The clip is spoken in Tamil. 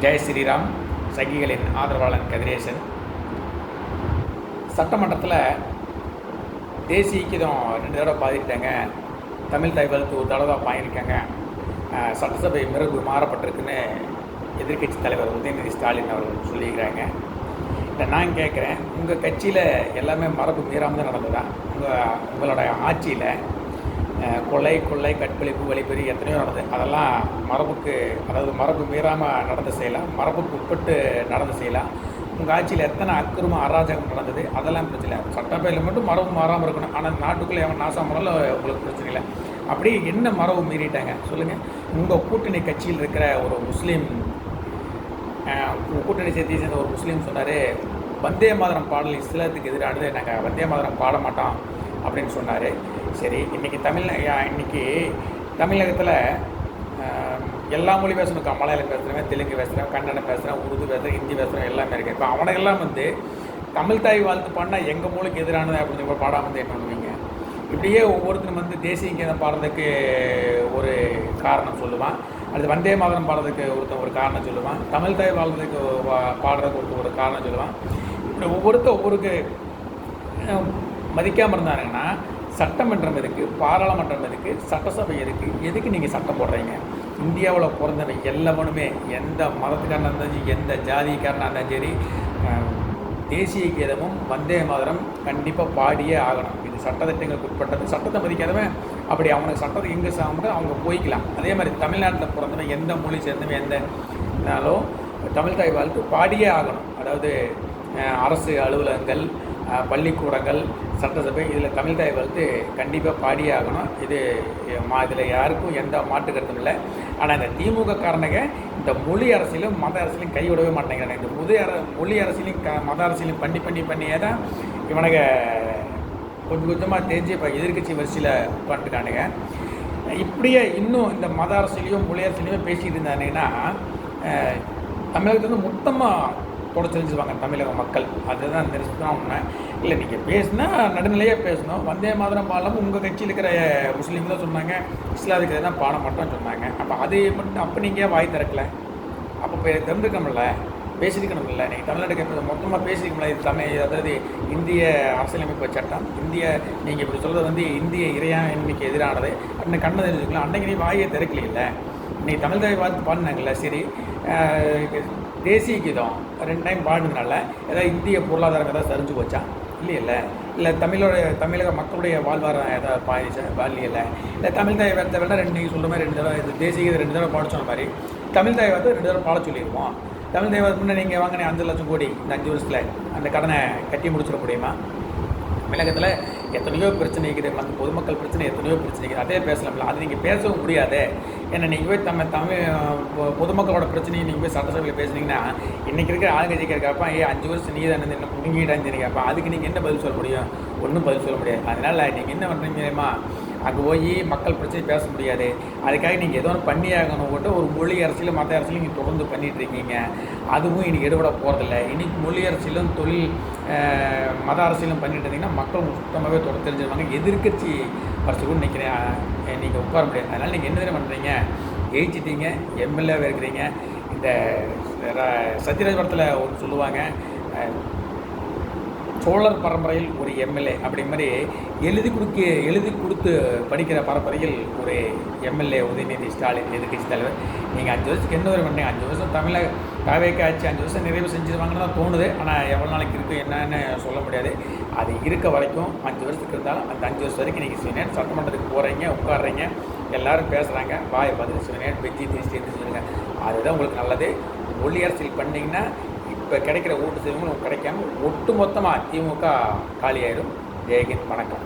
ஜெய் ஸ்ரீராம். சங்கிகளின் ஆதரவாளன் கதிரேசன். சட்டமன்றத்தில் தேசிய கீதம் 2 தடவை பாதிட்டாங்க, தமிழ் தாய் வாழ்த்து ஒரு தடவை பாடியிருக்காங்க, சட்டசபை மிரகு மாறப்பட்டிருக்குன்னு எதிர்க்கட்சி தலைவர் உதயநிதி ஸ்டாலின் அவர்கள் சொல்லியிருக்கிறாங்க. இல்லை, நான் கேட்குறேன், உங்கள் கட்சியில் எல்லாமே மரபு மீறாமல் தான் நடந்ததா? உங்களோட ஆட்சியில் கொள்ளை கற்பழிப்பு வழிப்பறி எத்தனையோ நடந்தது. அதெல்லாம் மரபு மீறாமல் நடந்து செய்யலாம், மரபுக்கு உட்பட்டு நடந்து செய்யலாம். உங்கள் ஆட்சியில் எத்தனை அக்கிரமம் அராஜகம் நடந்தது, அதெல்லாம் பிரச்சனை இல்லை. சட்டப்பையில் மட்டும் மரபு மாறாமல் இருக்கணும். ஆனால் நாட்டுக்குள்ளே எவன் நாசம் பண்ணாலும் உங்களுக்கு பிரச்சனை இல்லை. அப்படி என்ன மரபு மீறிட்டாங்க சொல்லுங்கள். உங்கள் கூட்டணி கட்சியில் இருக்கிற ஒரு முஸ்லீம், கூட்டணி சேர்ந்த ஒரு முஸ்லீம் சொன்னார், வந்தே மாதரம் பாடல் இஸ்லாத்துக்கு எதிரானது, நாங்கள் வந்தே மாதரம் பாட மாட்டோம் அப்படின்னு சொன்னார். சரி, இன்றைக்கி தமிழகத்தில் எல்லா மொழி பேசணுக்கா. மலையாளம் பேசுகிறேன், தெலுங்கு பேசுகிறேன், கன்னடம் பேசுகிறேன், உருது பேசுகிறேன், ஹிந்தி பேசுகிறேன், எல்லாமே இருக்குது. இப்போ அவனுக்கெல்லாம் தமிழ் தாய் வாழ்த்து பாடினா எங்கள் மொழிக்கு எதிரானது அப்படின்னு சொல்லி பாடாமல் என்ன பண்ணுவீங்க? இப்படியே ஒவ்வொருத்தரும் தேசிய கீதம் பாடுறதுக்கு ஒரு காரணம் சொல்லுவான், அது வந்தே மாதரம் பாடுறதுக்கு ஒரு காரணம் சொல்லுவான், தமிழ் தாய் வாழ்றதுக்கு பாடுறதுக்கு ஒரு காரணம் சொல்லுவான். இப்படி ஒவ்வொருக்கு மதிக்காமல் இருந்தாங்கன்னா சட்டமன்றம் இருக்குது, பாராளுமன்றம் இருக்குது, சட்டசபை இருக்குது. எதுக்கு நீங்கள் சட்டம் போடுறீங்க? இந்தியாவில் பிறந்தவன் எல்லாவனுமே, எந்த மதத்துக்காரனாக இருந்தாலும் எந்த ஜாதிக்காரனாக இருந்தாலும் சரி, தேசிய கீதமும் வந்தே மாதரம் கண்டிப்பாக பாடியே ஆகணும். இது சட்டத்திட்டங்களுக்கு உட்பட்டது. சட்டத்தை மதிக்காதவன் அப்படி அவனுக்கு சட்டத்தை எங்கே சார்ந்து அவங்க போய்க்கலாம். அதே மாதிரி தமிழ்நாட்டில் பிறந்தவன் எந்த மொழி சேர்ந்தவன் எந்தனாலும் தமிழ் தாய் வாழ்த்து பாடியே ஆகணும். அதாவது அரசு அலுவலகங்கள், பள்ளிக்கூடங்கள், சட்டசபை, இதில் தமிழ் தாய் வாழ்த்து கண்டிப்பாக பாடியே ஆகணும். இதில் யாருக்கும் எந்த மாற்று கருத்தும் இல்லை. ஆனால் இந்த திமுக காரணங்க இந்த மொழி அரசியலும் மத அரசியலும் கைவிடவே மாட்டேங்கிறாங்க. இந்த மொழி அரசியலையும் மத அரசியலையும் பண்ணியே தான் இவனுங்க கொஞ்சம் கொஞ்சமாக தெரிஞ்சு இப்போ எதிர்கட்சி வரிசையில் உட்காந்துருக்கானுங்க. இப்படியே இன்னும் இந்த மத அரசியலையும் மொழி அரசியலையும் பேசிகிட்டு இருந்தாங்கன்னா தமிழகத்துக்கு மொத்தமாக தொடச்சிருந்துருவாங்க தமிழக மக்கள். அதுதான் தெரிஞ்சுதான் உண்மை. இல்லை, நீங்கள் பேசுனா நடுநிலையாக பேசணும். வந்தே மாதரம் பாடலாம் உங்கள் கட்சியில் இருக்கிற முஸ்லீம் தான் சொன்னாங்க, இஸ்லாத்துக்கு தான் பாட மாட்டோம்னு சொன்னாங்க. அப்போ அது மட்டும் அப்போ நீங்கள் வாய் திறக்கலை, அப்போ திறந்துருக்கணும்ல, பேசியிருக்கணும்ல. நீங்கள் தமிழ்நாட்டுக்கு மொத்தமாக பேசியிருக்கணும்ல. இது அதாவது இந்திய அரசியலமைப்பு சட்டம், நீங்கள் இப்படி சொல்கிறது இந்திய இறையாண்மைக்கு எதிரானது அப்படின்னு கண்ணை தெரிஞ்சுக்கலாம். அன்றைக்கி நீ வாயை திறக்கலையில்லை. இன்றைக்கி தமிழ் தாய் வாழ்த்து பாடினாங்கல்ல, சரி, தேசிய கீதம் 2 டைம் பாடுனதுனால ஏதாவது இந்திய பொருளாதாரம் ஏதாவது சரிஞ்சு போச்சா? இல்லை தமிழக மக்களுடைய வாழ்வாரம் ஏதாவது பாதிச்சா? இல்லை. தமிழ் தாய் வார்த்தை வேணால் நீங்கள் சொல்கிற மாதிரி 2 தடவை, தேசிய கீதம் 2 தடவை பாட சொன்ன மாதிரி தமிழ் தாய் வார்த்தை 2 தடவை பாட சொல்லிடுவோம். தமிழ் தாய் வார்த்தை முன்னே நீங்கள் வாங்கினே 5 லட்சம் கோடி இந்த 5 வருஷத்தில் அந்த கடனை கட்டி முடிச்சிட முடியுமா? தமிழகத்தில் எத்தனையோ பிரச்சனை இருக்குது, அந்த பொதுமக்கள் பிரச்சனை எத்தனையோ பிரச்சனை இருக்குது. அதே பேசலாம்ல, அது நீங்கள் பேசவும் முடியாது. ஏன்னா நீங்கள் போய் தமிழ் பொதுமக்களோட பிரச்சனையை நீங்கள் போய் சட்டசபையில் பேசுனீங்கன்னா இன்றைக்கி இருக்கிற ஆளுங்கட்சிக்கு இருக்கப்பா 5 வருஷம் நீ தான் என்ன முழுங்கிட்டான்னு கேட்பா. அதுக்கு நீங்கள் என்ன பதில் சொல்ல முடியும்? ஒன்றும் பதில் சொல்ல முடியாது. அதனால் நீங்கள் என்ன பண்ணுறீங்கம்மா, அங்கே போய் மக்கள் பிரச்சனை பேச முடியாது. அதுக்காக நீங்கள் ஏதோ ஒன்று பண்ணி ஆகணும் போட்டு ஒரு மொழி அரசியலும் மத அரசியலும் நீங்கள் தொடர்ந்து பண்ணிகிட்ருக்கீங்க. அதுவும் இன்றைக்கி எடுபட போகிறதில்ல. இன்றைக்கி மொழி அரசியலும் மத அரசியலும் பண்ணிட்டு இருந்தீங்கன்னா மக்கள் சுத்தமாகவே தொடர்ந்து தெரிஞ்சுருவாங்க. எதிர்கட்சி கூட நிற்கிறேன், நீங்கள் உட்கார முடியாது. அதனால் நீங்கள் என்ன பண்ணுறீங்க? ஜெயிச்சிட்டீங்க, எம்எல்ஏவாக இருக்கிறீங்க. இந்த சத்யராஜ் படத்தில் ஒன்று சொல்லுவாங்க, சோழர் பரம்பரையில் ஒரு எம்எல்ஏ அப்படி மாதிரி எழுதி கொடுத்து படிக்கிற பரம்பரையில் ஒரு எம்எல்ஏ உதயநிதி ஸ்டாலின் எதிர்கட்சி தலைவர். நீங்கள் 5 வருஷத்துக்கு என்ன பண்ணுறீங்க? 5 வருஷம் தமிழக தாவேக்கு ஆச்சு, 5 வருஷம் நிறைவு செஞ்சுருவாங்கன்னு தான் தோணுது. ஆனால் எவ்வளோ நாளைக்கு இருக்குது என்னன்னு சொல்ல முடியாது. அது இருக்க வரைக்கும் 5 வருஷத்துக்கு இருந்தாலும் அந்த 5 வருஷம் வரைக்கும் நீங்கள் சிவனேட் சட்டமன்றத்துக்கு போகிறீங்க, உட்காடுறீங்க, எல்லோரும் பேசுகிறாங்க, வாயை பார்த்து சிவனேட் பெஞ்சி தேசிட்டு சொல்லுங்க. அதுதான் உங்களுக்கு நல்லது. மொழி அரசியல் பண்ணிங்கன்னா இப்போ கிடைக்கிற ஓட்டு செய்வங்களும் கிடைக்காம ஒட்டு மொத்தமாக திமுக காலியாயிடும். ஜெயஹிந்த், வணக்கம்.